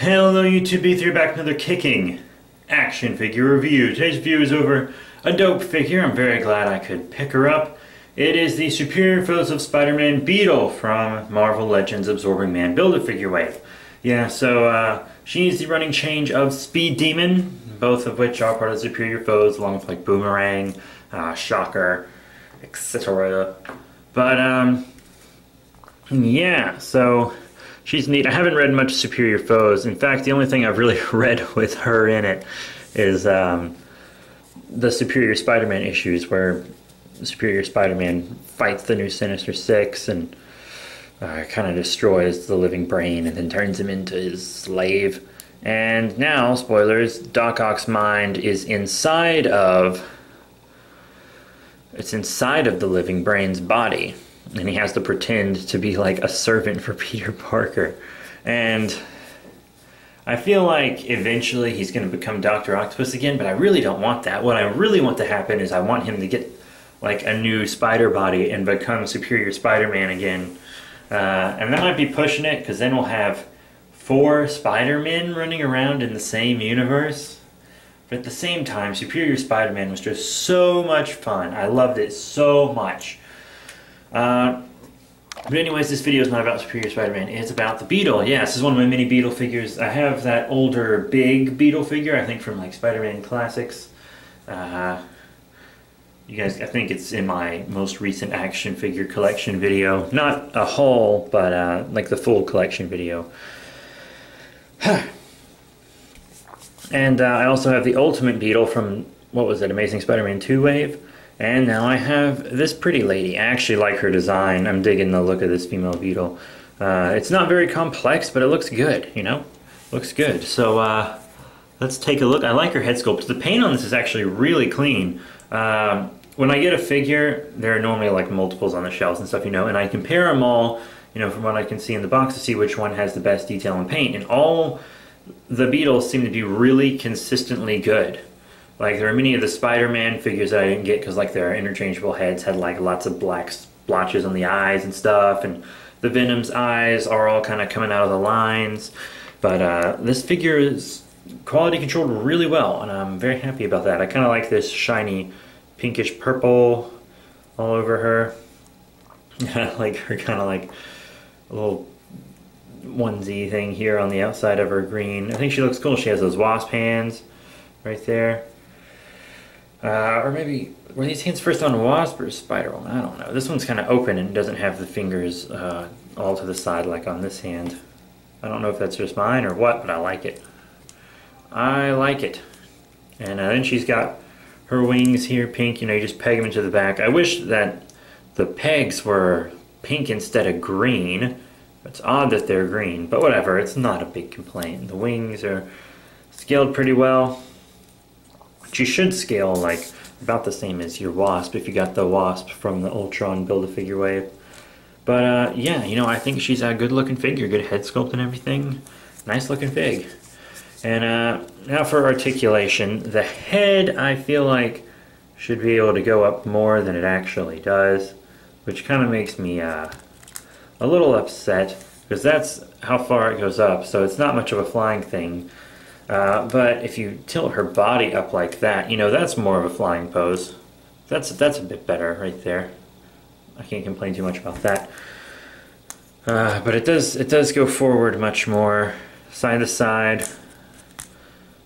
Hello YouTube, B3 back with another kicking action figure review. Today's review is over a dope figure. I'm very glad I could pick her up. It is the Superior Foes of Spider-Man Beetle from Marvel Legends Absorbing Man Build-A-Figure Wave. Yeah, so she needs the running change of Speed Demon, both of which are part of the Superior Foes, along with like Boomerang, Shocker, etc. But yeah, so she's neat. I haven't read much Superior Foes. In fact, the only thing I've really read with her in it is the Superior Spider-Man issues, where Superior Spider-Man fights the new Sinister Six and kind of destroys the living brain and then turns him into his slave. And now, spoilers, Doc Ock's mind is inside of the living brain's body. And he has to pretend to be like a servant for Peter Parker. And I feel like eventually he's going to become Dr. Octopus again, but I really don't want that. What I really want to happen is I want him to get like a new spider body and become Superior Spider-Man again. And that might be pushing it, because then we'll have 4 Spider-Men running around in the same universe. But at the same time, Superior Spider-Man was just so much fun. I loved it so much. But anyways, this video is not about Superior Spider-Man, it's about the Beetle. Yeah, this is one of my mini Beetle figures. I have that older big Beetle figure, I think from like Spider-Man Classics. You guys, I think it's in my most recent action figure collection video. Not a haul, but like the full collection video. And I also have the Ultimate Beetle from, what was it, Amazing Spider-Man 2 Wave. And now I have this pretty lady. I actually like her design. I'm digging the look of this female Beetle. It's not very complex, but it looks good, you know? Looks good. So let's take a look. I like her head sculpt. The paint on this is actually really clean. When I get a figure, there are normally like multiples on the shelves and stuff, you know, and I compare them all, you know, from what I can see in the box to see which one has the best detail and paint. And all the Beetles seem to be really consistently good. Like, there are many of the Spider-Man figures that I didn't get because, like, their interchangeable heads had, like, lots of black splotches on the eyes and stuff, and the Venom's eyes are all kind of coming out of the lines. But this figure is quality controlled really well, and I'm very happy about that. I kind of like this shiny pinkish purple all over her. I like her kind of like a little onesie thing here on the outside of her green. I think she looks cool. She has those wasp hands right there. Or maybe, were these hands first on Wasp or Spider-Woman? I don't know. This one's kind of open and doesn't have the fingers all to the side like on this hand. I don't know if that's just mine or what, but I like it. I like it. And then she's got her wings here pink. You know, you just peg them into the back. I wish that the pegs were pink instead of green. It's odd that they're green, but whatever. It's not a big complaint. The wings are scaled pretty well. She should scale like about the same as your Wasp if you got the Wasp from the Ultron Build-A-Figure Wave. But yeah, you know, I think she's a good looking figure, good head sculpt and everything. Nice looking fig. And now for articulation. The head, I feel like, should be able to go up more than it actually does, which kind of makes me a little upset, because that's how far it goes up, so it's not much of a flying thing. But if you tilt her body up like that, you know, that's more of a flying pose. That's a bit better right there. I can't complain too much about that. But it does go forward much more, side to side.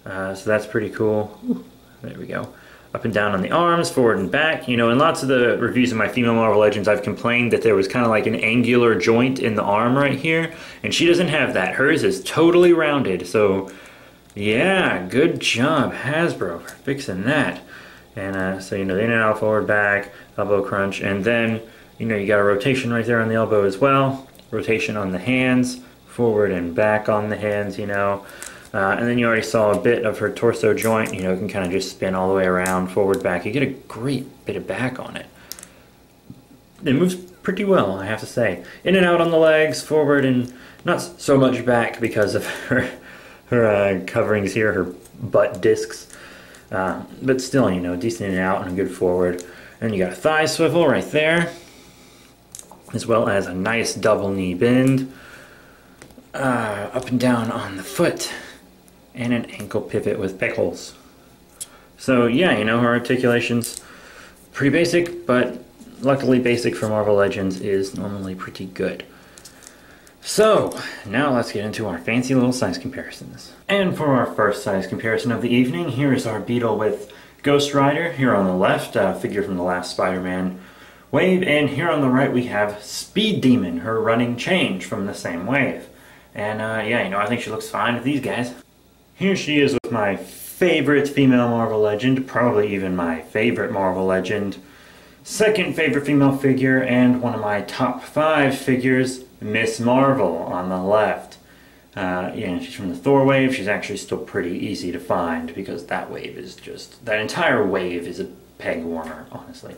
So that's pretty cool. Ooh, there we go. Up and down on the arms, forward and back. You know, in lots of the reviews of my female Marvel Legends, I've complained that there was kind of like an angular joint in the arm right here, and she doesn't have that. Hers is totally rounded, so yeah, good job, Hasbro, for fixing that. And so, you know, the in and out, forward, back, elbow crunch, and then, you know, you got a rotation right there on the elbow as well. Rotation on the hands, forward and back on the hands, you know. And then you already saw a bit of her torso joint, you know, it can kind of just spin all the way around, forward, back. You get a great bit of back on it. It moves pretty well, I have to say. In and out on the legs, forward, and not so much back because of her coverings here, her butt discs, but still, you know, decent in and out and a good forward. And you got a thigh swivel right there, as well as a nice double knee bend. up and down on the foot, and an ankle pivot with pickles. So yeah, you know, her articulation's pretty basic, but luckily basic for Marvel Legends is normally pretty good. So, now let's get into our fancy little size comparisons. And for our first size comparison of the evening, here is our Beetle with Ghost Rider, here on the left, figure from the last Spider-Man wave, and here on the right we have Speed Demon, her running change from the same wave. And yeah, you know, I think she looks fine with these guys. Here she is with my favorite female Marvel Legend, probably even my favorite Marvel Legend, second favorite female figure, and one of my top 5 figures, Miss Marvel on the left. Yeah, she's from the Thor wave. She's actually still pretty easy to find because that wave is just, that entire wave is a peg warmer, honestly.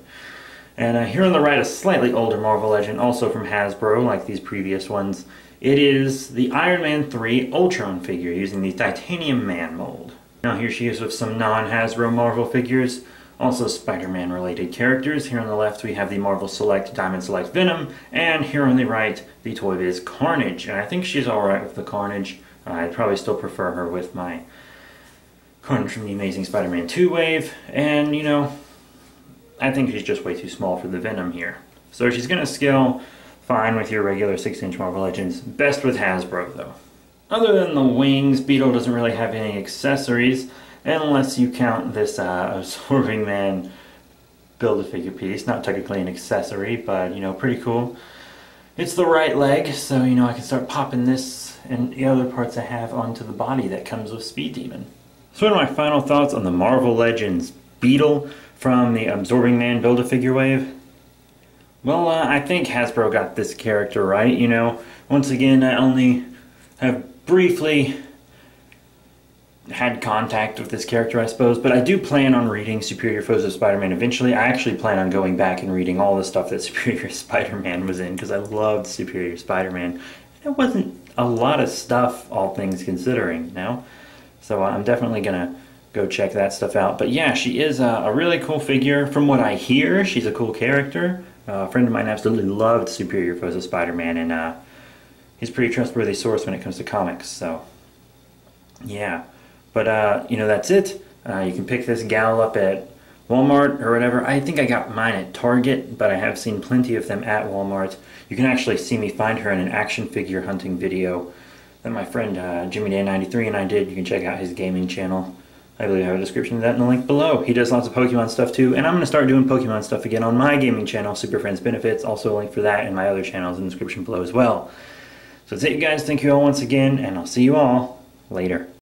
And here on the right, a slightly older Marvel Legend, also from Hasbro, like these previous ones. It is the Iron Man 3 Ultron figure using the Titanium Man mold. Now here she is with some non-Hasbro Marvel figures. Also Spider-Man related characters. Here on the left we have the Marvel Select Diamond Select Venom, and here on the right the Toy Biz Carnage. And I think she's alright with the Carnage. I'd probably still prefer her with my Carnage from the Amazing Spider-Man 2 wave, and you know, I think she's just way too small for the Venom here. So she's going to scale fine with your regular 6-inch Marvel Legends, best with Hasbro though. Other than the wings, Beetle doesn't really have any accessories, unless you count this Absorbing Man Build-A-Figure piece. Not technically an accessory, but, you know, pretty cool. It's the right leg, so, you know, I can start popping this and the other parts I have onto the body that comes with Speed Demon. So what are my final thoughts on the Marvel Legends Beetle from the Absorbing Man Build-A-Figure wave? Well, I think Hasbro got this character right, you know. Once again, I only have briefly had contact with this character, I suppose, but I do plan on reading Superior Foes of Spider-Man eventually. I actually plan on going back and reading all the stuff that Superior Spider-Man was in, because I loved Superior Spider-Man. It wasn't a lot of stuff, all things considering, you know? So I'm definitely gonna go check that stuff out. But yeah, she is a really cool figure. From what I hear, she's a cool character. A friend of mine absolutely loved Superior Foes of Spider-Man, and he's a pretty trustworthy source when it comes to comics, so yeah. But, you know, that's it. You can pick this gal up at Walmart or whatever. I think I got mine at Target, but I have seen plenty of them at Walmart. You can actually see me find her in an action figure hunting video that my friend JimmyDan93 and I did. You can check out his gaming channel. I believe I have a description of that in the link below. He does lots of Pokemon stuff too, and I'm going to start doing Pokemon stuff again on my gaming channel, Super Friends Benefits. Also a link for that and my other channels in the description below as well. So that's it, you guys. Thank you all once again, and I'll see you all later.